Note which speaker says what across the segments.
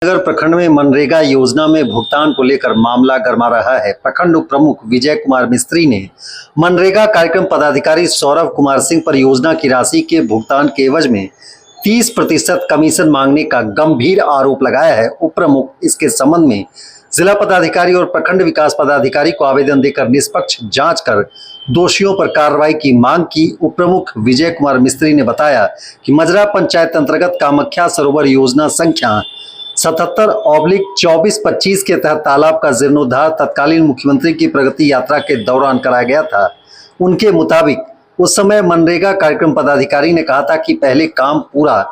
Speaker 1: नगर प्रखंड में मनरेगा योजना में भुगतान को लेकर मामला गरमा रहा है। प्रखंड उप प्रमुख विजय कुमार मिस्त्री ने मनरेगा कार्यक्रम पदाधिकारी सौरभ कुमार सिंह पर योजना की राशि के भुगतान के एवज में 30% कमीशन मांगने का गंभीर आरोप लगाया है। उप प्रमुख इसके संबंध में जिला पदाधिकारी और प्रखंड विकास पदाधिकारी को आवेदन देकर निष्पक्ष जांच कर दोषियों पर कार्रवाई की मांग की। उप प्रमुख विजय कुमार मिस्त्री ने बताया कि मजरा पंचायत अंतर्गत कामाख्या सरोवर योजना संख्या 77/2425 के तहत तालाब का जीर्णोद्धार तत्कालीन मुख्यमंत्री की प्रगति यात्रा के दौरान कराया गया था। उनके मुताबिक उस समय मनरेगा कार्यक्रम पदाधिकारी ने कहा था कि पहले काम पूरा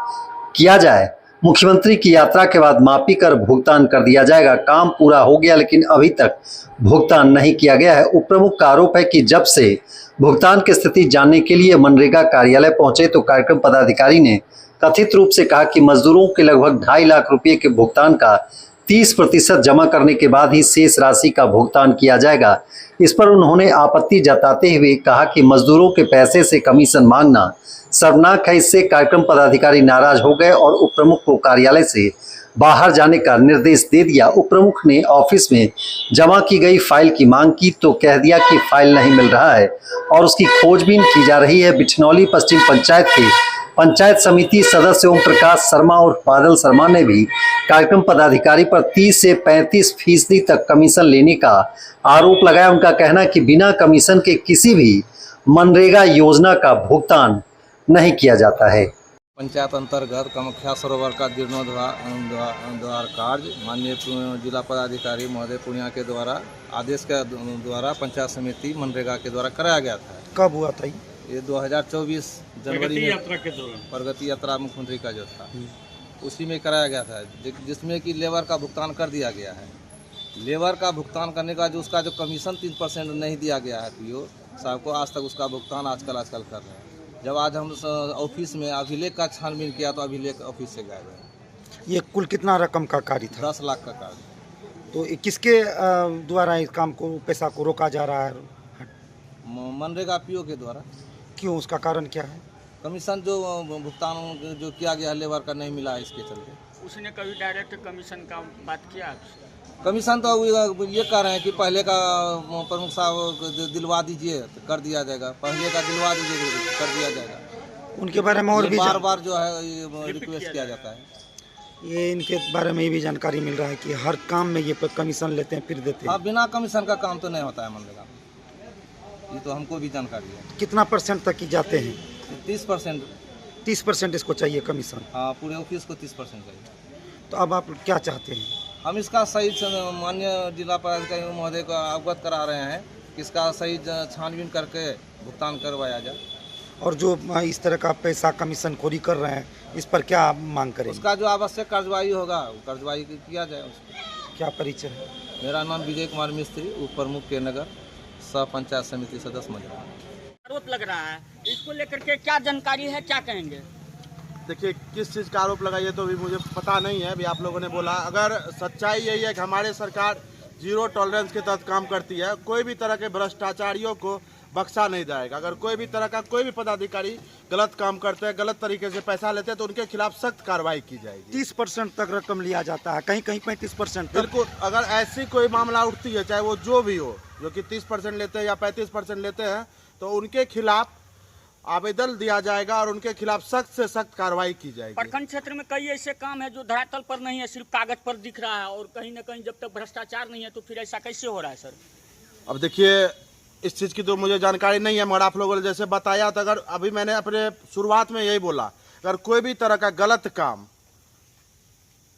Speaker 1: किया जाए, मुख्यमंत्री की यात्रा के बाद मापी कर भुगतान कर दिया जाएगा। काम पूरा हो गया लेकिन अभी तक भुगतान नहीं किया गया है। उप प्रमुख का आरोप है कि जब से भुगतान की स्थिति जानने के लिए मनरेगा कार्यालय पहुंचे तो कार्यक्रम पदाधिकारी ने कथित रूप से कहा कि मजदूरों के लगभग 2.5 लाख रुपए के भुगतान का 30% जमा करने के बाद ही शेष राशि का भुगतान किया जाएगा। इस पर उन्होंने आपत्ति जताते हुए कहा कि मजदूरों के पैसे से कमीशन मांगना शर्मनाक है। इससे कार्यक्रम पदाधिकारी नाराज हो गए और उप प्रमुख को कार्यालय से बाहर जाने का निर्देश दे दिया। उप प्रमुख ने ऑफिस में जमा की गई फाइल की मांग की तो कह दिया कि फाइल नहीं मिल रहा है और उसकी खोजबीन की जा रही है। बिठनौली पश्चिम पंचायत के पंचायत समिति सदस्य ओम प्रकाश शर्मा और बादल शर्मा ने भी कार्यक्रम पदाधिकारी पर 30 से 35% तक कमीशन लेने का आरोप लगाया। उनका कहना है कि बिना कमीशन के किसी भी मनरेगा योजना का भुगतान नहीं किया जाता है।
Speaker 2: पंचायत अंतर्गत कामाख्या सरोवर का जीर्णोद्धार कार्य माननीय जिला पदाधिकारी महोदय पूर्णिया के द्वारा आदेश के द्वारा पंचायत समिति मनरेगा के द्वारा कराया गया था।
Speaker 3: कब हुआ था
Speaker 2: ये 2024 जनवरी में
Speaker 4: यात्रा के दौरान
Speaker 2: प्रगति यात्रा मुख्यमंत्री का जो था उसी में कराया गया था, जिसमें कि लेबर का भुगतान कर दिया गया है। लेबर का भुगतान करने का जो उसका जो कमीशन 3% नहीं दिया गया है पीओ साहब को, आज तक उसका भुगतान आजकल कर रहे हैं। जब आज हम ऑफिस में अभिलेख का छानबीन किया तो अभिलेख ऑफिस से गायब है।
Speaker 3: ये कुल कितना रकम का कार्य था?
Speaker 2: 10 लाख का कार्य।
Speaker 3: तो किसके द्वारा इस काम को पैसा को रोका जा रहा है?
Speaker 2: मनरेगा पीओ के द्वारा।
Speaker 3: क्यों, उसका कारण क्या है?
Speaker 2: कमीशन जो भुगतान जो किया गया लेबर का नहीं मिला है, इसके चलते।
Speaker 4: उसने कभी डायरेक्ट कमीशन का बात किया आपसे?
Speaker 2: कमीशन तो ये कह रहे हैं कि पहले का प्रमुख साहब दिलवा दीजिए तो कर दिया जाएगा, पहले का दिलवा दीजिए कर दिया जाएगा।
Speaker 3: उनके बारे में और भी
Speaker 2: बार जो है रिक्वेस्ट किया जाता है।
Speaker 3: ये इनके बारे में ये भी जानकारी मिल रहा है कि हर काम में ये कमीशन लेते हैं फिर देते हैं।
Speaker 2: हाँ, बिना कमीशन का काम तो नहीं होता है मनरेगा में, ये तो हमको भी जानकारी है।
Speaker 3: कितना % तक की जाते हैं?
Speaker 2: 30%।
Speaker 3: 30% इसको चाहिए कमीशन?
Speaker 2: हाँ, पूरे ऑफिस को 30% चाहिए।
Speaker 3: तो अब आप क्या चाहते हैं?
Speaker 2: हम इसका सही माननीय जिला पदाधिकारी महोदय को अवगत करा रहे हैं कि इसका सही छानबीन करके भुगतान करवाया जाए।
Speaker 3: और जो इस तरह का पैसा कमीशन खोरी कर रहे हैं इस पर क्या मांग करें?
Speaker 2: उसका जो आवश्यक कार्रवाई होगा कार्रवाई किया जाए।
Speaker 3: क्या परिचय है?
Speaker 2: मेरा नाम विजय कुमार मिस्त्री, उप प्रमुख के नगर, सह पंचायत समिति सदस्य मजरा।
Speaker 4: आरोप लग रहा है, इसको लेकर के क्या जानकारी है, क्या कहेंगे?
Speaker 5: देखिए, किस चीज़ का आरोप लगाइए तो भी मुझे पता नहीं है। अभी आप लोगों ने बोला, अगर सच्चाई यही है कि हमारे सरकार 0 टॉलरेंस के तहत काम करती है, कोई भी तरह के भ्रष्टाचारियों को बख्शा नहीं जाएगा। अगर कोई भी तरह का कोई भी पदाधिकारी गलत काम करते हैं, गलत तरीके से पैसा लेते हैं तो उनके खिलाफ सख्त कार्रवाई की जाएगी।
Speaker 3: 30% तक रकम लिया जाता है, कहीं कहीं 35%।
Speaker 5: बिल्कुल, अगर ऐसी कोई मामला उठती है, चाहे वो जो भी हो, जो कि 30% लेते हैं या 35% लेते हैं, तो उनके खिलाफ आवेदन दिया जाएगा और उनके खिलाफ सख्त से सख्त कार्रवाई की जाएगी।
Speaker 4: प्रखंड क्षेत्र में कई ऐसे काम है जो धरातल पर नहीं है, सिर्फ कागज पर दिख रहा है और कहीं न कहीं जब तक भ्रष्टाचार नहीं है तो फिर ऐसा कैसे हो रहा है सर?
Speaker 5: अब देखिए, इस चीज़ की तो मुझे जानकारी नहीं है, मगर आप लोगों ने जैसे बताया तो अगर अभी मैंने अपने शुरुआत में यही बोला, अगर कोई भी तरह का गलत काम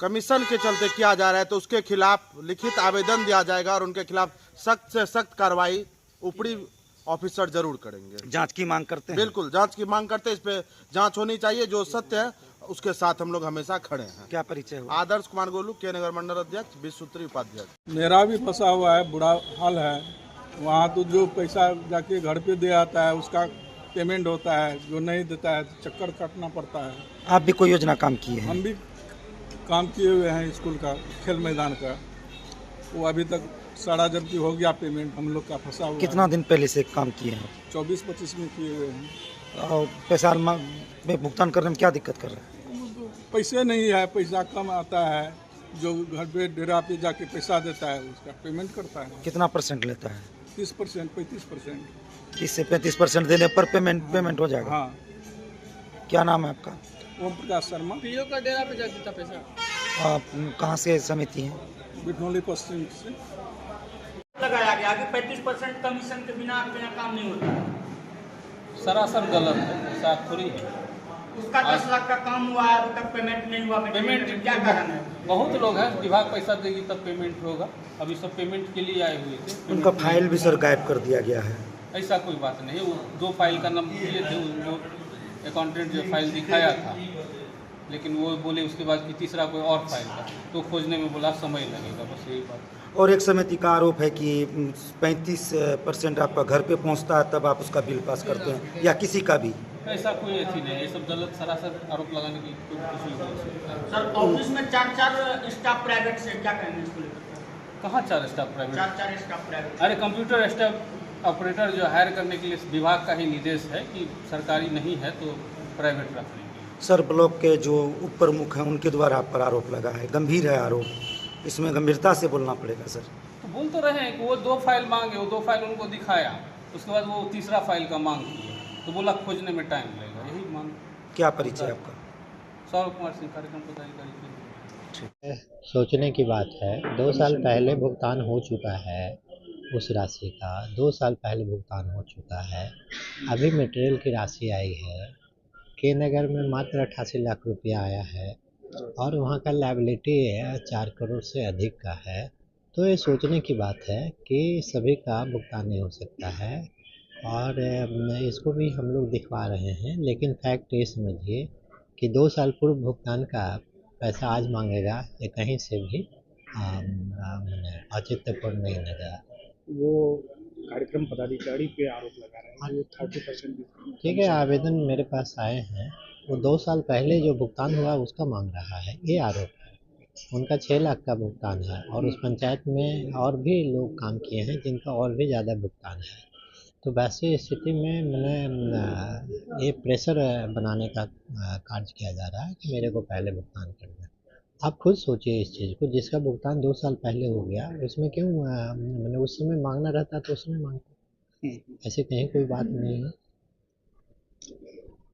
Speaker 5: कमीशन के चलते किया जा रहा है तो उसके खिलाफ लिखित आवेदन दिया जाएगा और उनके खिलाफ सख्त से सख्त कार्रवाई ऊपरी ऑफिसर जरूर करेंगे।
Speaker 3: जांच की मांग करते हैं?
Speaker 5: बिल्कुल, जांच की मांग करते हैं। इस पे जांच होनी चाहिए, जो सत्य है उसके साथ हम लोग हमेशा खड़े हैं।
Speaker 3: क्या परिचय हुआ?
Speaker 5: आदर्श कुमार गोलू, के नगर मंडल अध्यक्ष, 20 सूत्री उपाध्यक्ष।
Speaker 6: मेरा भी फंसा हुआ है, बुरा हाल है। वहाँ तो जो पैसा जाके घर पे दे आता है उसका पेमेंट होता है, जो नहीं देता है तो चक्कर काटना पड़ता है।
Speaker 3: आप भी कोई योजना काम किए हैं?
Speaker 6: हम भी काम किए हुए हैं स्कूल का, खेल मैदान का, वो अभी तक सारा जबकि हो गया पेमेंट, हम लोग का फंसा हुआ।
Speaker 3: कितना दिन पहले से काम किए हैं?
Speaker 6: 24-25 में किए हुए हैं।
Speaker 3: और पैसा में भुगतान करने में क्या दिक्कत कर रहे हैं?
Speaker 6: पैसे नहीं है, पैसा कम आता है, जो घर पे डेरा पे जाके पैसा देता है उसका पेमेंट करता है।
Speaker 3: कितना परसेंट लेता है?
Speaker 6: 30%, 35%।
Speaker 3: 30 से 35% देने पर पेमेंट हो जाएगा।
Speaker 6: हाँ।
Speaker 3: क्या नाम है आपका?
Speaker 6: ओम प्रकाश शर्मा,
Speaker 4: पीओ का डेरा पे जाता पैसा
Speaker 3: आप कहाँ से समिति हैं?
Speaker 6: बिठनौली पश्चिम से।
Speaker 4: लगाया गया कि 35% कमीशन के बिना आपके यहाँ काम नहीं होता।
Speaker 2: सरासर गलत है, ऐसा थोड़ी है।
Speaker 4: उसका 10 लाख का काम हुआ है, अभी तक पेमेंट नहीं हुआ।
Speaker 2: पेमेंट
Speaker 4: क्या कारण है?
Speaker 2: बहुत लोग हैं, विभाग पैसा देगी तब पेमेंट होगा। अभी सब पेमेंट के लिए आए हुए थे।
Speaker 3: उनका फाइल भी सर गायब कर दिया गया है।
Speaker 2: ऐसा कोई बात नहीं, वो 2 फाइल का नाम दिए थे, वो अकाउंटेंट जो फाइल दिखाया था, लेकिन वो बोले उसके बाद कि तीसरा कोई और फाइल था, तो खोजने में बोला समय लगेगा, बस यही बात।
Speaker 3: और एक समिति का आरोप है कि 35% आपका घर पे पहुंचता है तब आप उसका बिल पास करते हैं, या किसी का भी।
Speaker 2: ऐसा कोई अथी नहीं, ये सब गलत सरासर आरोप लगाने की कोई कुछ नहीं हो सकता है।
Speaker 4: सर ऑफिस में 4 स्टाफ प्राइवेट से, क्या कहेंगे इसको लेकर?
Speaker 2: कहाँ 4 स्टाफ प्राइवेट?
Speaker 4: 4 staff private.
Speaker 2: अरे कंप्यूटर स्टाफ ऑपरेटर जो हायर करने के लिए विभाग का ही निर्देश है कि सरकारी नहीं है तो प्राइवेट रखने के।
Speaker 3: सर ब्लॉक के जो उप प्रमुख हैं उनके द्वारा आप पर आरोप लगा है, गंभीर है आरोप, इसमें गंभीरता से बोलना पड़ेगा सर।
Speaker 2: तो बोल तो रहे हैं कि वो 2 फाइल मांगे, वो 2 फाइल उनको दिखाया, उसके बाद वो तीसरा फाइल का मांग किए, तो बोला खोजने में टाइम लगेगा, यही मांग।
Speaker 3: क्या परिचय आपका?
Speaker 2: सौरभ कुमार सिंह, कार्यक्रम पदाधिकारी।
Speaker 7: सोचने की बात है, 2 साल पहले भुगतान हो चुका है उस राशि का, 2 साल पहले भुगतान हो चुका है। अभी मटेरियल की राशि आई है, के नगर में मात्र 88 लाख रुपया आया है और वहाँ का लायबिलिटी 4 करोड़ से अधिक का है। तो ये सोचने की बात है कि सभी का भुगतान नहीं हो सकता है, और इसको भी हम लोग दिखवा रहे हैं, लेकिन फैक्ट ये समझिए कि 2 साल पूर्व भुगतान का पैसा आज मांगेगा, ये कहीं से भी औचित्यपूर्ण नहीं लगा।
Speaker 8: वो कार्यक्रम पदाधिकारी पे आरोप लगा रहे हैं, वो 30%
Speaker 7: ठीक है, आवेदन मेरे पास आए हैं, वो 2 साल पहले जो भुगतान हुआ उसका मांग रहा है, ये आरोप है। उनका 6 लाख का भुगतान है और उस पंचायत में और भी लोग काम किए हैं जिनका और भी ज़्यादा भुगतान है। तो वैसी स्थिति में मैंने ये प्रेशर बनाने का कार्य किया जा रहा है कि मेरे को पहले भुगतान करना है। आप खुद सोचिए इस चीज़ को, जिसका भुगतान 2 साल पहले हो गया उसमें क्यों मैंने उस समय मांगना रहता तो उस समय मांगता, ऐसे कहीं कोई बात नहीं है।